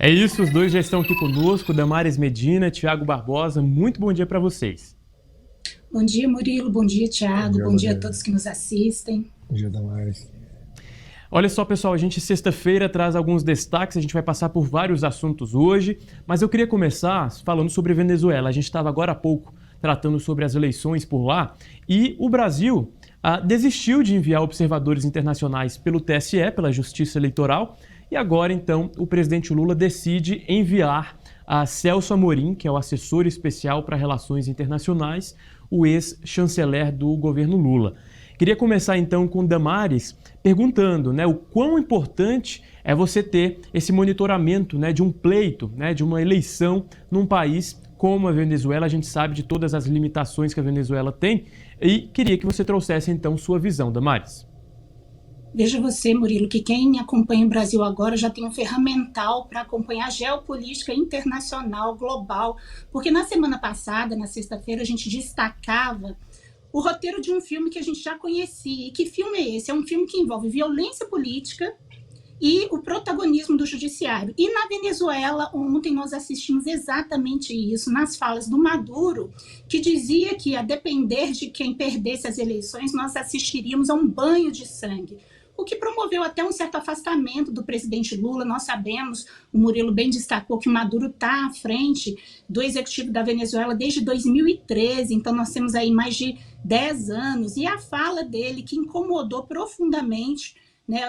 É isso, os dois já estão aqui conosco, Damares Medina, Thiago Barbosa. Muito bom dia para vocês. Bom dia, Murilo. Bom dia, Thiago. Bom dia a todos que nos assistem. Bom dia, Damares. Olha só, pessoal, a gente sexta-feira traz alguns destaques, a gente vai passar por vários assuntos hoje, mas eu queria começar falando sobre Venezuela. A gente estava agora há pouco tratando sobre as eleições por lá e o Brasil desistiu de enviar observadores internacionais pelo TSE, pela Justiça Eleitoral, e agora, então, o presidente Lula decide enviar a Celso Amorim, que é o assessor especial para relações internacionais, o ex-chanceler do governo Lula. Queria começar, então, com Damares, perguntando, o quão importante é você ter esse monitoramento, de um pleito, de uma eleição num país como a Venezuela. A gente sabe de todas as limitações que a Venezuela tem e queria que você trouxesse, então, sua visão, Damares. Veja você, Murilo, que quem acompanha o Brasil agora já tem um ferramental para acompanhar a geopolítica internacional, global, porque na semana passada, na sexta-feira, a gente destacava o roteiro de um filme que a gente já conhecia. E que filme é esse? É um filme que envolve violência política e o protagonismo do judiciário. E na Venezuela, ontem nós assistimos exatamente isso, nas falas do Maduro, que dizia que, a depender de quem perdesse as eleições, nós assistiríamos a um banho de sangue, o que promoveu até um certo afastamento do presidente Lula. Nós sabemos, o Murilo bem destacou, que o Maduro está à frente do executivo da Venezuela desde 2013, então nós temos aí mais de 10 anos, e a fala dele, que incomodou profundamente,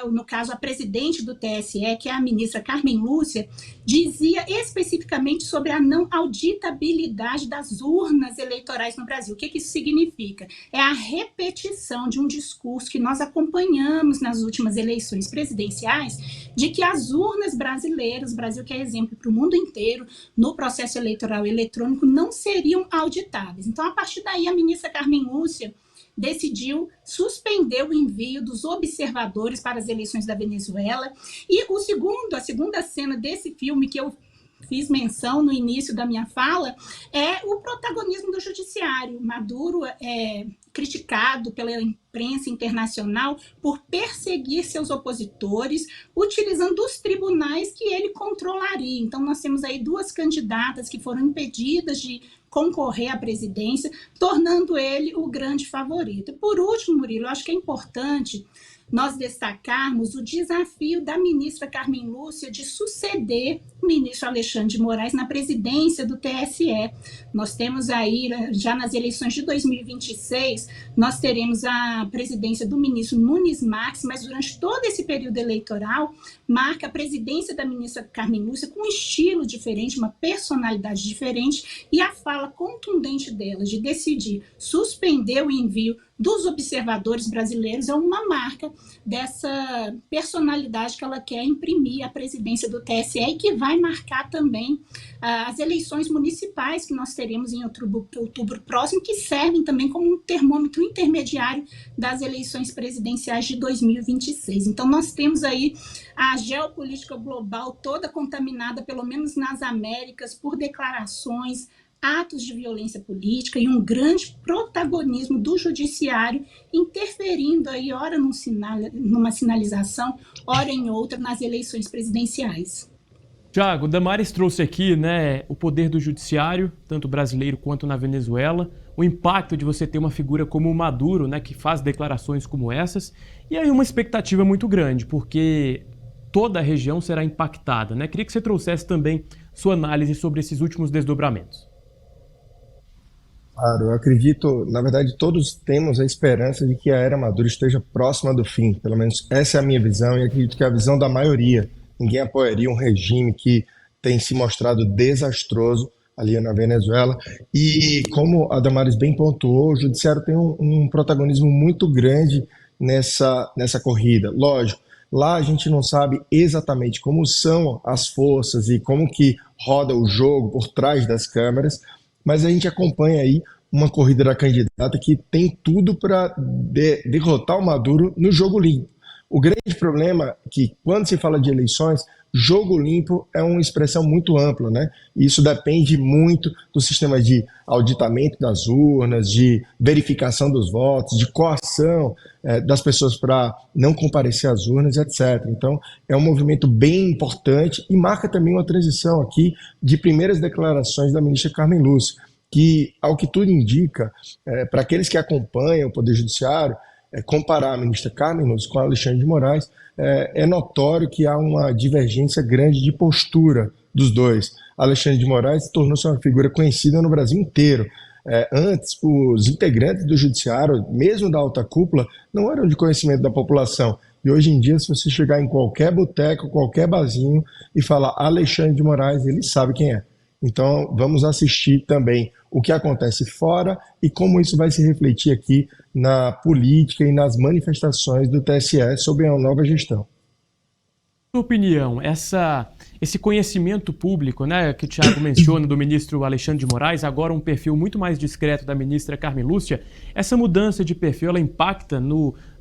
no caso a presidente do TSE, que é a ministra Carmen Lúcia, dizia especificamente sobre a não auditabilidade das urnas eleitorais no Brasil. O que isso significa? É a repetição de um discurso que nós acompanhamos nas últimas eleições presidenciais, de que as urnas brasileiras, o Brasil que é exemplo para o mundo inteiro, no processo eleitoral eletrônico, não seriam auditáveis. Então, a partir daí, a ministra Carmen Lúcia decidiu suspender o envio dos observadores para as eleições da Venezuela. E a segunda cena desse filme, que eu fiz menção no início da minha fala, é o protagonismo do judiciário. Maduro é criticado pela imprensa internacional por perseguir seus opositores, utilizando os tribunais que ele controlaria. Então, nós temos aí duas candidatas que foram impedidas de concorrer à presidência, tornando ele o grande favorito. Por último, Murilo, eu acho que é importante nós destacarmos o desafio da ministra Carmen Lúcia de suceder o ministro Alexandre de Moraes na presidência do TSE. Nós temos aí, já nas eleições de 2026, nós teremos a presidência do ministro Nunes Marques, mas durante todo esse período eleitoral, marca a presidência da ministra Carmen Lúcia com um estilo diferente, uma personalidade diferente, e a fala contundente dela de decidir suspender o envio dos observadores brasileiros é uma marca dessa personalidade que ela quer imprimir à presidência do TSE, e que vai marcar também as eleições municipais que nós teremos em outubro próximo, que servem também como um termômetro intermediário das eleições presidenciais de 2026. Então, nós temos aí a geopolítica global toda contaminada, pelo menos nas Américas, por declarações, atos de violência política e um grande protagonismo do judiciário, interferindo aí, ora numa sinalização, ora em outra, nas eleições presidenciais. Thiago, Damares trouxe aqui, o poder do judiciário, tanto brasileiro quanto na Venezuela, o impacto de você ter uma figura como o Maduro, que faz declarações como essas, e aí uma expectativa muito grande, porque toda a região será impactada, Queria que você trouxesse também sua análise sobre esses últimos desdobramentos. Claro, eu acredito, na verdade, todos temos a esperança de que a era Maduro esteja próxima do fim. Pelo menos essa é a minha visão, e acredito que é a visão da maioria. Ninguém apoiaria um regime que tem se mostrado desastroso ali na Venezuela. E como a Damares bem pontuou, o judiciário tem um protagonismo muito grande nessa corrida. Lógico, lá a gente não sabe exatamente como são as forças e como que roda o jogo por trás das câmeras, mas a gente acompanha aí uma corrida da candidata que tem tudo para derrotar o Maduro no jogo limpo. O grande problema é que, quando se fala de eleições, jogo limpo é uma expressão muito ampla, né? E isso depende muito do sistema de auditamento das urnas, de verificação dos votos, de coação das pessoas para não comparecer às urnas, etc. Então, é um movimento bem importante e marca também uma transição aqui de primeiras declarações da ministra Carmen Lúcia, que, ao que tudo indica, para aqueles que acompanham o Poder Judiciário, comparar a ministra Carmen Lúcia com a Alexandre de Moraes, é notório que há uma divergência grande de postura dos dois. Alexandre de Moraes tornou-se uma figura conhecida no Brasil inteiro. Antes, os integrantes do judiciário, mesmo da alta cúpula, não eram de conhecimento da população. E hoje em dia, se você chegar em qualquer boteco, qualquer barzinho e falar Alexandre de Moraes, ele sabe quem é. Então, vamos assistir também o que acontece fora e como isso vai se refletir aqui na política e nas manifestações do TSE sobre a nova gestão. Sua opinião, esse conhecimento público, né, que o Thiago menciona do ministro Alexandre de Moraes, agora um perfil muito mais discreto da ministra Carmen Lúcia, essa mudança de perfil, ela impacta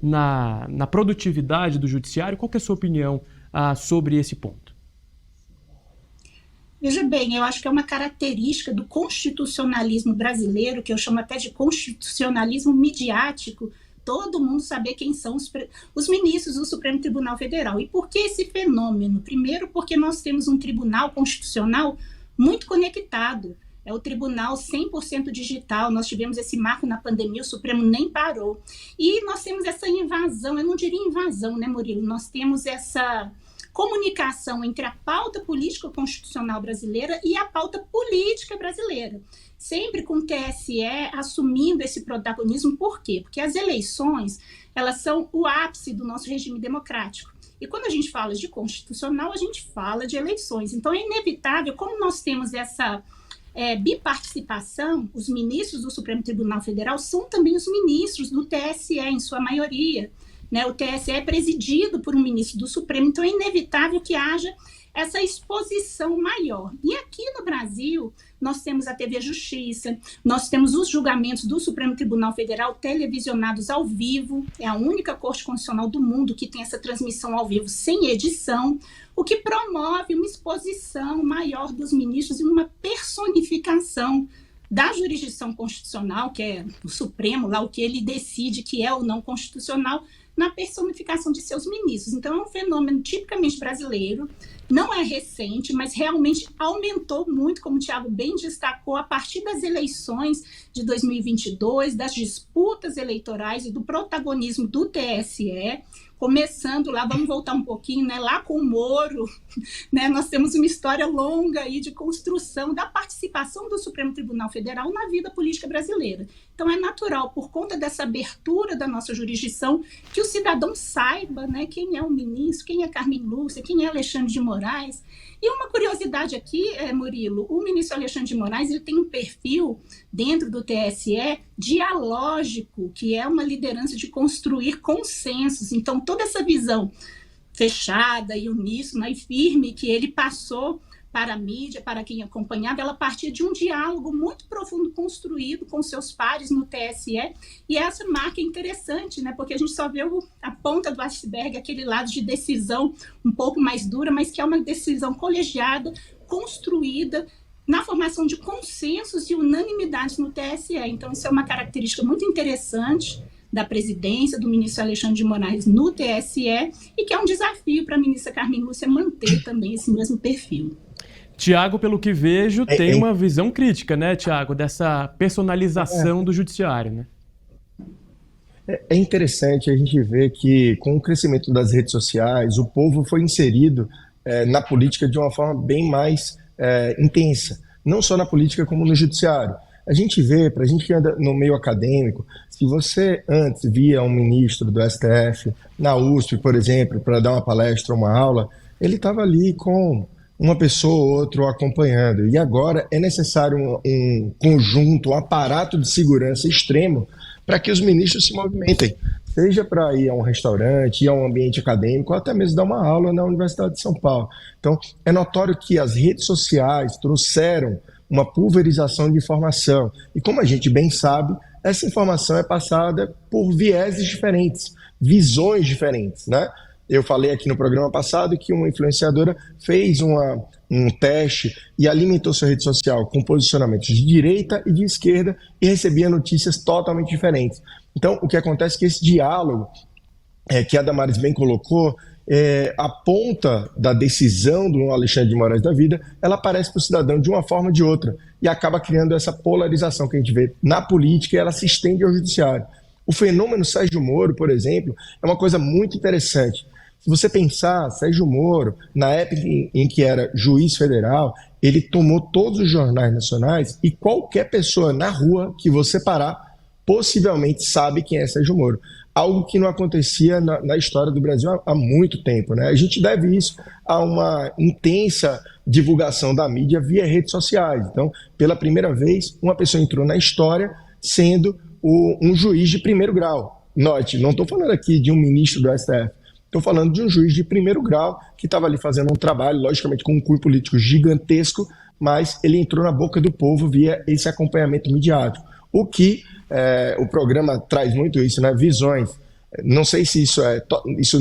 na produtividade do judiciário? Qual que é a sua opinião sobre esse ponto? Veja bem, eu acho que é uma característica do constitucionalismo brasileiro, que eu chamo até de constitucionalismo midiático, todo mundo saber quem são os ministros do Supremo Tribunal Federal. E por que esse fenômeno? Primeiro, porque nós temos um tribunal constitucional muito conectado. É o tribunal 100% digital, nós tivemos esse marco na pandemia, o Supremo nem parou. E nós temos essa invasão, eu não diria invasão, né, Murilo? Nós temos essa comunicação entre a pauta política constitucional brasileira e a pauta política brasileira, sempre com o TSE assumindo esse protagonismo. Por quê? Porque as eleições, elas são o ápice do nosso regime democrático. E quando a gente fala de constitucional, a gente fala de eleições. Então é inevitável, como nós temos essa biparticipação, os ministros do Supremo Tribunal Federal são também os ministros do TSE, em sua maioria. O TSE é presidido por um ministro do Supremo, então é inevitável que haja essa exposição maior. E aqui no Brasil, nós temos a TV Justiça, nós temos os julgamentos do Supremo Tribunal Federal televisionados ao vivo, é a única corte constitucional do mundo que tem essa transmissão ao vivo sem edição, o que promove uma exposição maior dos ministros e uma personificação da jurisdição constitucional, que é o Supremo, lá o que ele decide que é ou não constitucional, na personificação de seus ministros. Então, é um fenômeno tipicamente brasileiro, não é recente, mas realmente aumentou muito, como o Thiago bem destacou, a partir das eleições de 2022, das disputas eleitorais e do protagonismo do TSE, começando lá, vamos voltar um pouquinho, né, lá com o Moro, né, nós temos uma história longa aí de construção da participação do Supremo Tribunal Federal na vida política brasileira. Então é natural, por conta dessa abertura da nossa jurisdição, que o cidadão saiba, né, quem é o ministro, quem é Carmen Lúcia, quem é Alexandre de Moraes. E uma curiosidade aqui, Murilo, o ministro Alexandre de Moraes ele tem um perfil dentro do TSE dialógico, que é uma liderança de construir consensos. Então, toda essa visão fechada e uníssona e firme que ele passou para a mídia, para quem acompanhava, ela partia de um diálogo muito profundo construído com seus pares no TSE, e essa marca é interessante, né, porque a gente só vê a ponta do iceberg, aquele lado de decisão um pouco mais dura, mas que é uma decisão colegiada, construída na formação de consensos e unanimidades no TSE. Então, isso é uma característica muito interessante da presidência do ministro Alexandre de Moraes no TSE e que é um desafio para a ministra Carmen Lúcia manter também esse mesmo perfil. Tiago, pelo que vejo, tem uma visão crítica, né, Tiago, dessa personalização do judiciário, né? É interessante a gente ver que, com o crescimento das redes sociais, o povo foi inserido na política de uma forma bem mais intensa, não só na política como no judiciário. A gente vê, para a gente que anda no meio acadêmico, se você antes via um ministro do STF na USP, por exemplo, para dar uma palestra ou uma aula, ele estava ali com uma pessoa ou outra acompanhando. E agora é necessário um conjunto, um aparato de segurança extremo para que os ministros se movimentem, seja para ir a um restaurante, ir a um ambiente acadêmico, ou até mesmo dar uma aula na Universidade de São Paulo. Então, é notório que as redes sociais trouxeram uma pulverização de informação. E como a gente bem sabe, essa informação é passada por vieses diferentes, visões diferentes, né? Eu falei aqui no programa passado que uma influenciadora fez um teste e alimentou sua rede social com posicionamentos de direita e de esquerda e recebia notícias totalmente diferentes. Então, o que acontece é que esse diálogo que a Damares bem colocou, a ponta da decisão do Alexandre de Moraes da vida, ela aparece para o cidadão de uma forma ou de outra e acaba criando essa polarização que a gente vê na política e ela se estende ao judiciário. O fenômeno Sérgio Moro, por exemplo, é uma coisa muito interessante. Se você pensar, Sérgio Moro, na época em que era juiz federal, ele tomou todos os jornais nacionais e qualquer pessoa na rua que você parar, possivelmente sabe quem é Sérgio Moro. Algo que não acontecia na história do Brasil há muito tempo, né? A gente deve isso a uma intensa divulgação da mídia via redes sociais. Então, pela primeira vez, uma pessoa entrou na história sendo um juiz de primeiro grau. Note, não estou falando aqui de um ministro do STF, estou falando de um juiz de primeiro grau que estava ali fazendo um trabalho, logicamente com um cunho político gigantesco, mas ele entrou na boca do povo via esse acompanhamento midiático. O que o programa traz muito isso, né? Visões. Não sei se isso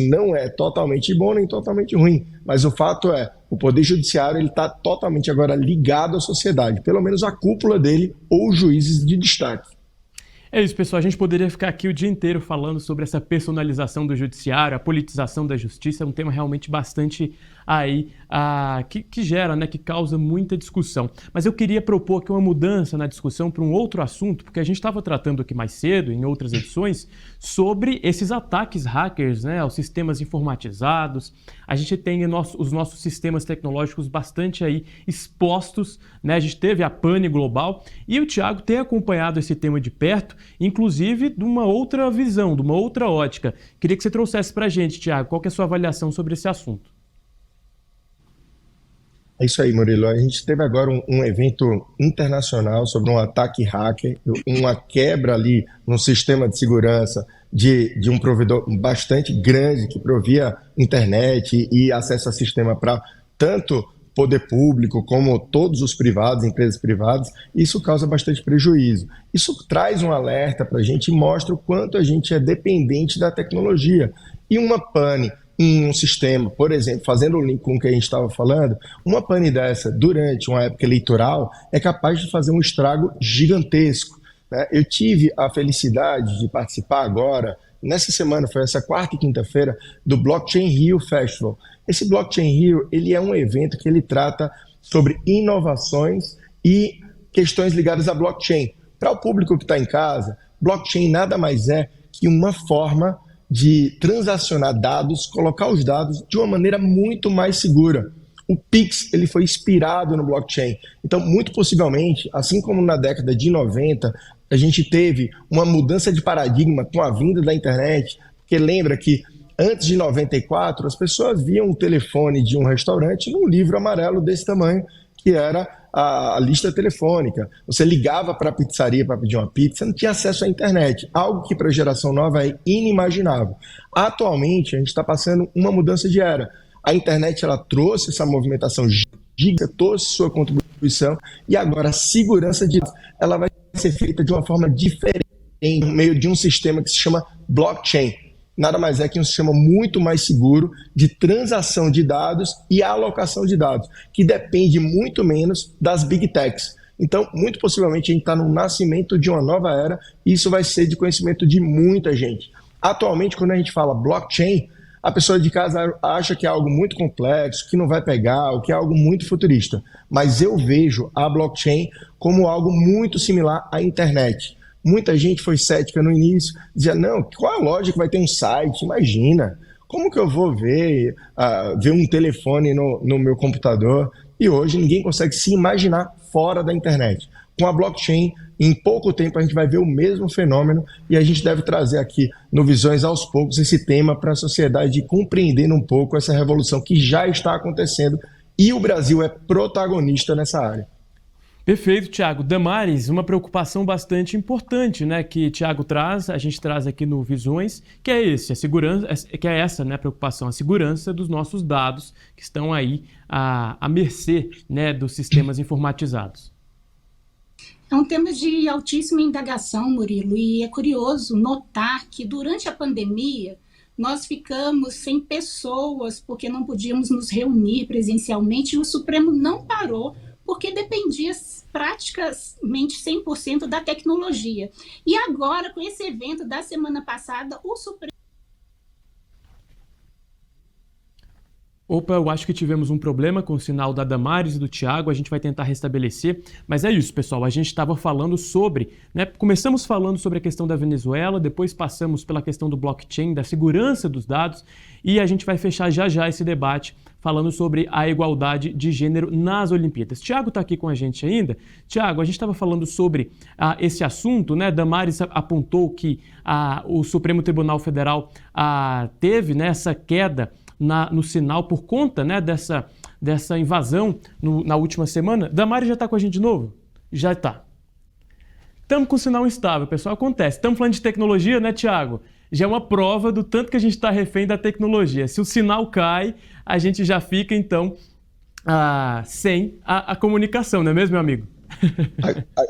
não é totalmente bom nem totalmente ruim, mas o fato é, o Poder Judiciário está totalmente agora ligado à sociedade, pelo menos a cúpula dele ou os juízes de destaque. É isso, pessoal. A gente poderia ficar aqui o dia inteiro falando sobre essa personalização do judiciário, a politização da justiça. É um tema realmente bastante aí que gera, né, que causa muita discussão. Mas eu queria propor aqui uma mudança na discussão para um outro assunto, porque a gente estava tratando aqui mais cedo, em outras edições, sobre esses ataques hackers, né, aos sistemas informatizados. A gente tem os nossos sistemas tecnológicos bastante aí expostos, né? A gente teve a pane global e o Thiago tem acompanhado esse tema de perto, inclusive de uma outra visão, de uma outra ótica. Queria que você trouxesse para a gente, Thiago, qual que é a sua avaliação sobre esse assunto? É isso aí, Murilo. A gente teve agora um evento internacional sobre um ataque hacker, uma quebra ali no sistema de segurança de um provedor bastante grande que provia internet e acesso a sistema para tanto poder público como todos os privados, empresas privadas. Isso causa bastante prejuízo. Isso traz um alerta para a gente e mostra o quanto a gente é dependente da tecnologia. E uma pane em um sistema, por exemplo, fazendo o link com o que a gente estava falando, uma pane dessa durante uma época eleitoral é capaz de fazer um estrago gigantesco, né? Eu tive a felicidade de participar agora, nessa semana, foi essa quarta e quinta-feira, do Blockchain Rio Festival. Esse Blockchain Rio, ele é um evento que ele trata sobre inovações e questões ligadas à blockchain. Para o público que está em casa, blockchain nada mais é que uma forma de transacionar dados, colocar os dados de uma maneira muito mais segura. O Pix ele foi inspirado no blockchain. Então, muito possivelmente, assim como na década de 90, a gente teve uma mudança de paradigma com a vinda da internet, porque lembra que antes de 94, as pessoas viam o telefone de um restaurante num livro amarelo desse tamanho, que era a lista telefônica. Você ligava para a pizzaria para pedir uma pizza, não tinha acesso à internet, algo que para a geração nova é inimaginável. Atualmente, a gente está passando uma mudança de era. A internet ela trouxe essa movimentação gigante, trouxe sua contribuição, e agora a segurança de dados ela vai ser feita de uma forma diferente, no meio de um sistema que se chama blockchain. Nada mais é que um sistema muito mais seguro de transação de dados e alocação de dados, que depende muito menos das big techs. Então, muito possivelmente, a gente está no nascimento de uma nova era e isso vai ser de conhecimento de muita gente. Atualmente, quando a gente fala blockchain, a pessoa de casa acha que é algo muito complexo, que não vai pegar, ou que é algo muito futurista. Mas eu vejo a blockchain como algo muito similar à internet. Muita gente foi cética no início, dizia, não, qual a lógica que vai ter um site? Imagina, como que eu vou ver um telefone no meu computador? E hoje ninguém consegue se imaginar fora da internet. Com a blockchain, em pouco tempo a gente vai ver o mesmo fenômeno e a gente deve trazer aqui no Visões aos poucos esse tema para a sociedade compreendendo um pouco essa revolução que já está acontecendo e o Brasil é protagonista nessa área. Perfeito, Thiago. Damares, uma preocupação bastante importante, né, que Thiago traz, a gente traz aqui no Visões, que é a segurança, que é essa, né, preocupação, a segurança dos nossos dados que estão aí à mercê, né, dos sistemas informatizados. É um tema de altíssima indagação, Murilo, e é curioso notar que durante a pandemia nós ficamos sem pessoas porque não podíamos nos reunir presencialmente e o Supremo não parou porque dependia praticamente 100% da tecnologia. E agora, com esse evento da semana passada, o Supremo... Opa, eu acho que tivemos um problema com o sinal da Damares e do Thiago, a gente vai tentar restabelecer, mas é isso, pessoal, a gente estava falando sobre, né, começamos falando sobre a questão da Venezuela, depois passamos pela questão do blockchain, da segurança dos dados, e a gente vai fechar já já esse debate falando sobre a igualdade de gênero nas Olimpíadas. Thiago está aqui com a gente ainda. Thiago, a gente estava falando sobre esse assunto, né? Damares apontou que o Supremo Tribunal Federal teve, né, essa queda no sinal por conta, né, dessa invasão na última semana. Damares já está com a gente de novo? Já está. Estamos com o sinal instável, pessoal, acontece. Estamos falando de tecnologia, né, Thiago? Já é uma prova do tanto que a gente está refém da tecnologia. Se o sinal cai, a gente já fica, então, sem a comunicação, não é mesmo, meu amigo?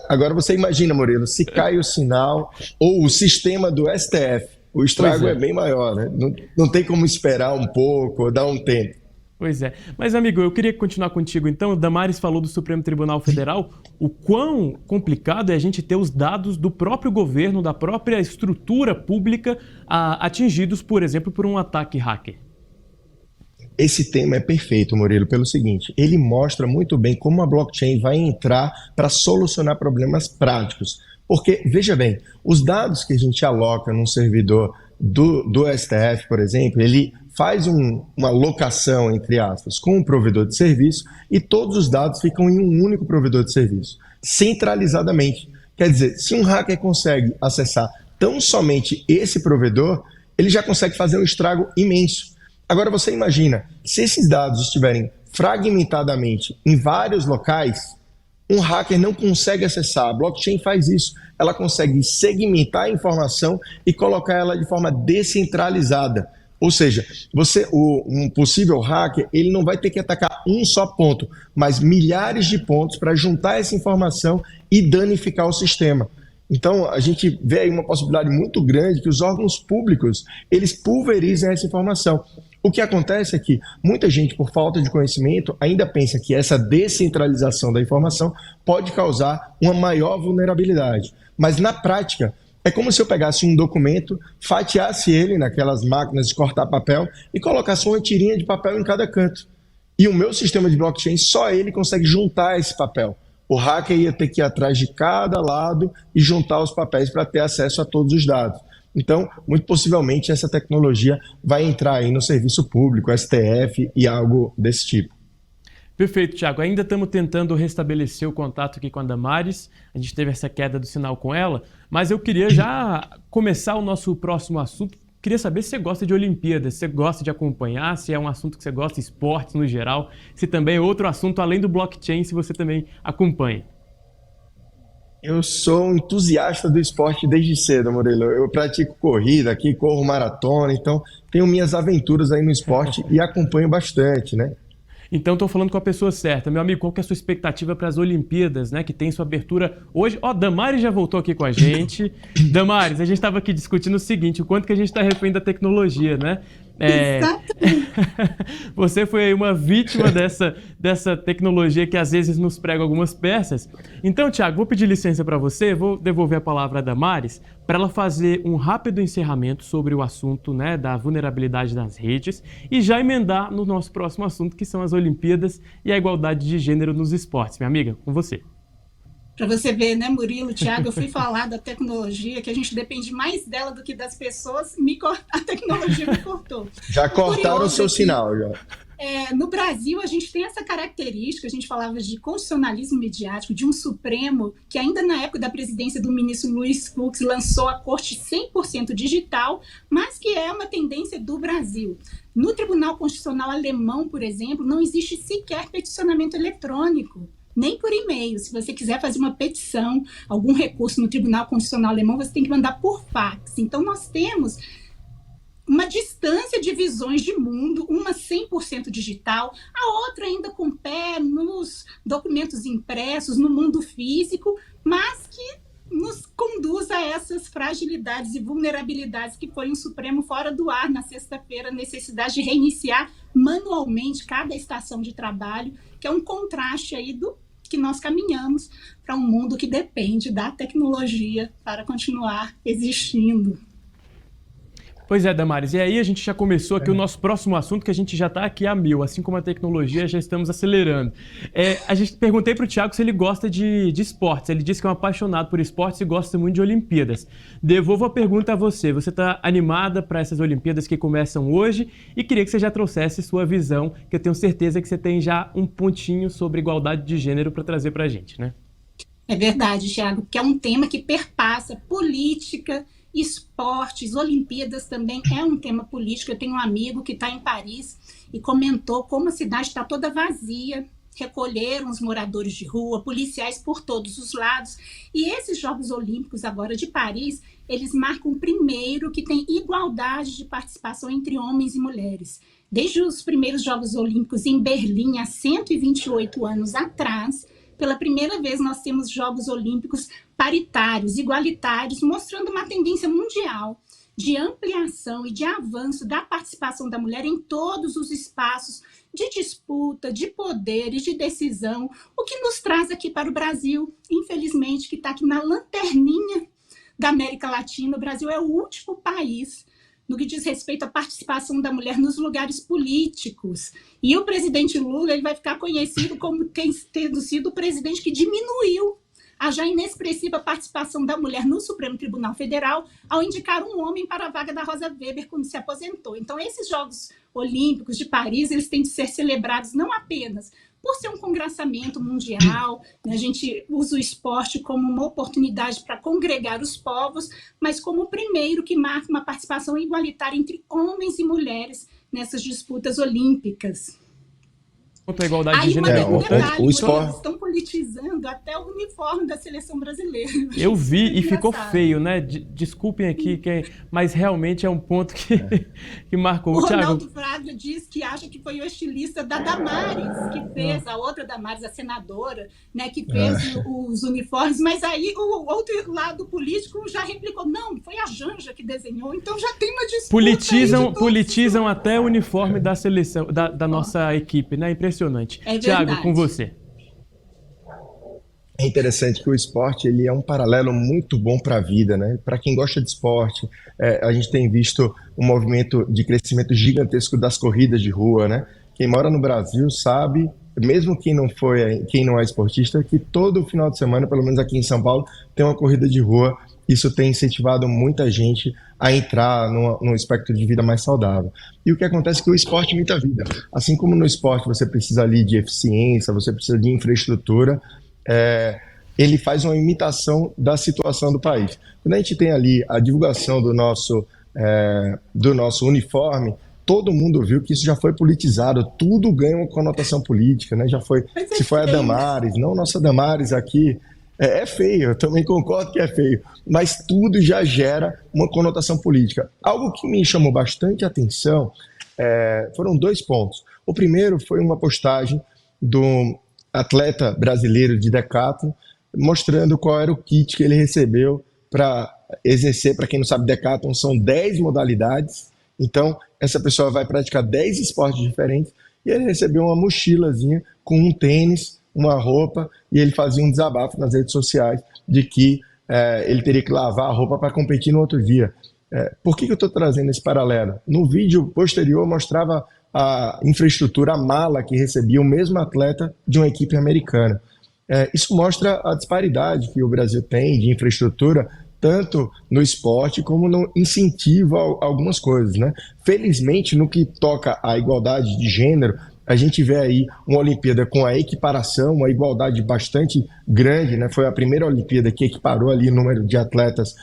Agora você imagina, Murilo, se cai o sinal ou o sistema do STF, o estrago é bem maior, né? Não tem como esperar um pouco ou dar um tempo. Pois é. Mas, amigo, eu queria continuar contigo, então. O Damares falou do Supremo Tribunal Federal. O quão complicado é a gente ter os dados do próprio governo, da própria estrutura pública, atingidos, por exemplo, por um ataque hacker. Esse tema é perfeito, Murilo, pelo seguinte, ele mostra muito bem como a blockchain vai entrar para solucionar problemas práticos. Porque, veja bem, os dados que a gente aloca num servidor do STF, por exemplo, ele faz uma locação, entre aspas, com um provedor de serviço e todos os dados ficam em um único provedor de serviço, centralizadamente. Quer dizer, se um hacker consegue acessar tão somente esse provedor, ele já consegue fazer um estrago imenso. Agora você imagina, se esses dados estiverem fragmentadamente em vários locais, um hacker não consegue acessar. A blockchain faz isso. Ela consegue segmentar a informação e colocar ela de forma descentralizada. Ou seja, um possível hacker, ele não vai ter que atacar um só ponto, mas milhares de pontos para juntar essa informação e danificar o sistema. Então, a gente vê aí uma possibilidade muito grande que os órgãos públicos, eles pulverizem essa informação. O que acontece é que muita gente, por falta de conhecimento, ainda pensa que essa descentralização da informação pode causar uma maior vulnerabilidade. Mas, na prática, é como se eu pegasse um documento, fatiasse ele naquelas máquinas de cortar papel e colocasse uma tirinha de papel em cada canto. E o meu sistema de blockchain, só ele consegue juntar esse papel. O hacker ia ter que ir atrás de cada lado e juntar os papéis para ter acesso a todos os dados. Então, muito possivelmente, essa tecnologia vai entrar aí no serviço público, STF e algo desse tipo. Perfeito, Thiago. Ainda estamos tentando restabelecer o contato aqui com a Damares. A gente teve essa queda do sinal com ela, mas eu queria já começar o nosso próximo assunto. Queria saber se você gosta de Olimpíadas, se você gosta de acompanhar, se é um assunto que você gosta, esportes no geral, se também é outro assunto além do blockchain, se você também acompanha. Eu sou um entusiasta do esporte desde cedo, Murilo. Eu pratico corrida aqui, corro maratona, então tenho minhas aventuras aí no esporte e acompanho bastante, né? Então, estou falando com a pessoa certa. Meu amigo, qual que é a sua expectativa para as Olimpíadas, né? Que tem sua abertura hoje. Damares já voltou aqui com a gente. Damares, a gente estava aqui discutindo o seguinte, o quanto que a gente está refém da tecnologia, né? Você foi aí uma vítima dessa tecnologia que às vezes nos prega algumas peças. Então, Thiago, vou pedir licença para você, vou devolver a palavra a Damares para ela fazer um rápido encerramento sobre o assunto, né, da vulnerabilidade das redes e já emendar no nosso próximo assunto, que são as Olimpíadas e a igualdade de gênero nos esportes. Minha amiga, com você. Para você ver, né, Murilo, Thiago, eu fui falar da tecnologia, que a gente depende mais dela do que das pessoas, a tecnologia me cortou. Já cortaram o seu sinal, já. No Brasil, a gente tem essa característica, a gente falava de constitucionalismo midiático, de um Supremo que ainda na época da presidência do ministro Luiz Fux lançou a corte 100% digital, mas que é uma tendência do Brasil. No Tribunal Constitucional Alemão, por exemplo, não existe sequer peticionamento eletrônico. Nem por e-mail. Se você quiser fazer uma petição, algum recurso no Tribunal Constitucional Alemão, você tem que mandar por fax. Então, nós temos uma distância de visões de mundo, uma 100% digital, a outra ainda com pé nos documentos impressos, no mundo físico, mas que nos conduz a essas fragilidades e vulnerabilidades que foi um Supremo fora do ar na sexta-feira, a necessidade de reiniciar manualmente cada estação de trabalho, que é um contraste aí do que nós caminhamos para um mundo que depende da tecnologia para continuar existindo. Pois é, Damares, e aí a gente já começou aqui o nosso próximo assunto, que a gente já está aqui a mil, assim como a tecnologia, já estamos acelerando. Perguntei para o Thiago se ele gosta de esportes, ele disse que é um apaixonado por esportes e gosta muito de Olimpíadas. Devolvo a pergunta a você está animada para essas Olimpíadas que começam hoje e queria que você já trouxesse sua visão, que eu tenho certeza que você tem já um pontinho sobre igualdade de gênero para trazer para a gente, né? É verdade, Thiago, porque é um tema que perpassa política, esportes, Olimpíadas também é um tema político. Eu tenho um amigo que está em Paris e comentou como a cidade está toda vazia, recolheram os moradores de rua, policiais por todos os lados. E esses Jogos Olímpicos agora de Paris, eles marcam o primeiro que tem igualdade de participação entre homens e mulheres. Desde os primeiros Jogos Olímpicos em Berlim, há 128 anos atrás, pela primeira vez nós temos Jogos Olímpicos paritários, igualitários, mostrando uma tendência mundial de ampliação e de avanço da participação da mulher em todos os espaços de disputa, de poder e de decisão, o que nos traz aqui para o Brasil, infelizmente, que está aqui na lanterninha da América Latina. O Brasil é o último país no que diz respeito à participação da mulher nos lugares políticos. E o presidente Lula ele vai ficar conhecido como tendo sido o presidente que diminuiu a já inexpressiva participação da mulher no Supremo Tribunal Federal ao indicar um homem para a vaga da Rosa Weber quando se aposentou. Então, esses Jogos Olímpicos de Paris, eles têm de ser celebrados não apenas por ser um congraçamento mundial, né? A gente usa o esporte como uma oportunidade para congregar os povos, mas como o primeiro que marca uma participação igualitária entre homens e mulheres nessas disputas olímpicas. Quanto à igualdade de gênero é importante. Eles estão politizando até o uniforme da seleção brasileira. Eu vi e ficou feio, né? Desculpem aqui, mas realmente é um ponto que marcou. O Ronaldo Fraga diz que acha que foi o estilista da Damares que fez, a outra Damares, a senadora, né, que fez os uniformes, mas aí o outro lado político já replicou, não, foi a Janja que desenhou, então já tem uma disputa. Politizam até o uniforme da seleção, da nossa equipe, né? Impressionante. Thiago, com você. É interessante que o esporte ele é um paralelo muito bom para a vida, né? Para quem gosta de esporte, a gente tem visto um movimento de crescimento gigantesco das corridas de rua, né? Quem mora no Brasil sabe, mesmo quem não é esportista, que todo final de semana, pelo menos aqui em São Paulo, tem uma corrida de rua. Isso tem incentivado muita gente a entrar num espectro de vida mais saudável. E o que acontece é que o esporte imita a vida. Assim como no esporte você precisa ali de eficiência, você precisa de infraestrutura, ele faz uma imitação da situação do país. Quando a gente tem ali a divulgação do nosso uniforme, todo mundo viu que isso já foi politizado, tudo ganha uma conotação política, né? Já foi, se foi a Damares, não nossa Damares aqui, é feio, eu também concordo que é feio, mas tudo já gera uma conotação política. Algo que me chamou bastante atenção foram 2 pontos. O primeiro foi uma postagem do atleta brasileiro de decathlon, mostrando qual era o kit que ele recebeu para exercer. Para quem não sabe, decathlon são 10 modalidades, então essa pessoa vai praticar 10 esportes diferentes, e ele recebeu uma mochilazinha com um tênis, uma roupa, e ele fazia um desabafo nas redes sociais de que ele teria que lavar a roupa para competir no outro dia. Por que eu estou trazendo esse paralelo? No vídeo posterior mostrava a infraestrutura, a mala que recebia o mesmo atleta de uma equipe americana. Isso mostra a disparidade que o Brasil tem de infraestrutura, tanto no esporte como no incentivo a algumas coisas, né? Felizmente, no que toca à igualdade de gênero, a gente vê aí uma Olimpíada com a equiparação, uma igualdade bastante grande, né? Foi a primeira Olimpíada que equiparou ali o número de atletas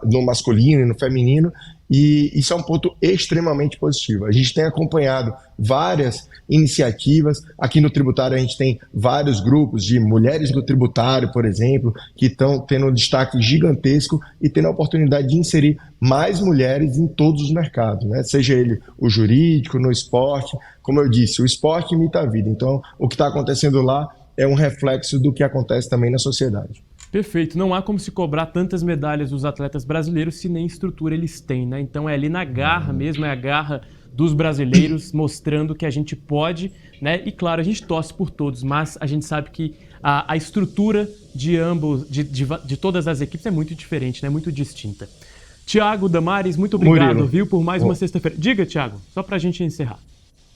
no masculino e no feminino, e isso é um ponto extremamente positivo. A gente tem acompanhado várias iniciativas. Aqui no tributário a gente tem vários grupos de mulheres do tributário, por exemplo, que estão tendo um destaque gigantesco e tendo a oportunidade de inserir mais mulheres em todos os mercados, né? Seja ele o jurídico, no esporte. Como eu disse, o esporte imita a vida. Então, o que está acontecendo lá é um reflexo do que acontece também na sociedade. Perfeito. Não há como se cobrar tantas medalhas dos atletas brasileiros se nem estrutura eles têm, né? Então é ali na garra mesmo, é a garra dos brasileiros mostrando que a gente pode, né? E claro, a gente torce por todos, mas a gente sabe que a estrutura de ambos, de todas as equipes é muito diferente, né? Muito distinta. Thiago, Damares, muito obrigado, Murilo, viu, por mais uma sexta-feira. Diga, Thiago, só pra gente encerrar.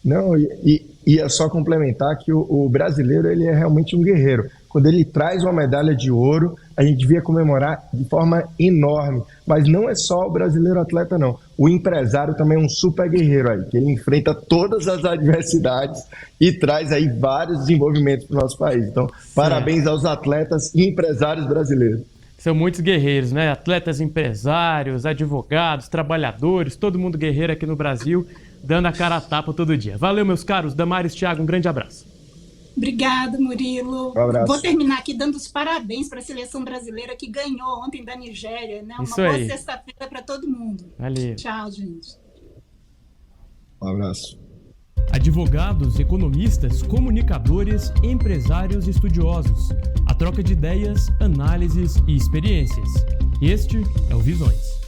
Não, e é só complementar que o brasileiro ele é realmente um guerreiro. Quando ele traz uma medalha de ouro, a gente devia comemorar de forma enorme. Mas não é só o brasileiro atleta, não. O empresário também é um super guerreiro aí, que ele enfrenta todas as adversidades e traz aí vários desenvolvimentos para o nosso país. Então, parabéns aos atletas e empresários brasileiros. São muitos guerreiros, né? Atletas, empresários, advogados, trabalhadores, todo mundo guerreiro aqui no Brasil, dando a cara a tapa todo dia. Valeu, meus caros. Damares, Thiago, um grande abraço. Obrigada, Murilo. Um abraço. Vou terminar aqui dando os parabéns para a seleção brasileira que ganhou ontem da Nigéria, né? Uma Isso boa aí. sexta-feira para todo mundo. Valeu. Tchau, gente. Um abraço. Advogados, economistas, comunicadores, empresários e estudiosos. A troca de ideias, análises e experiências. Este é o Visões.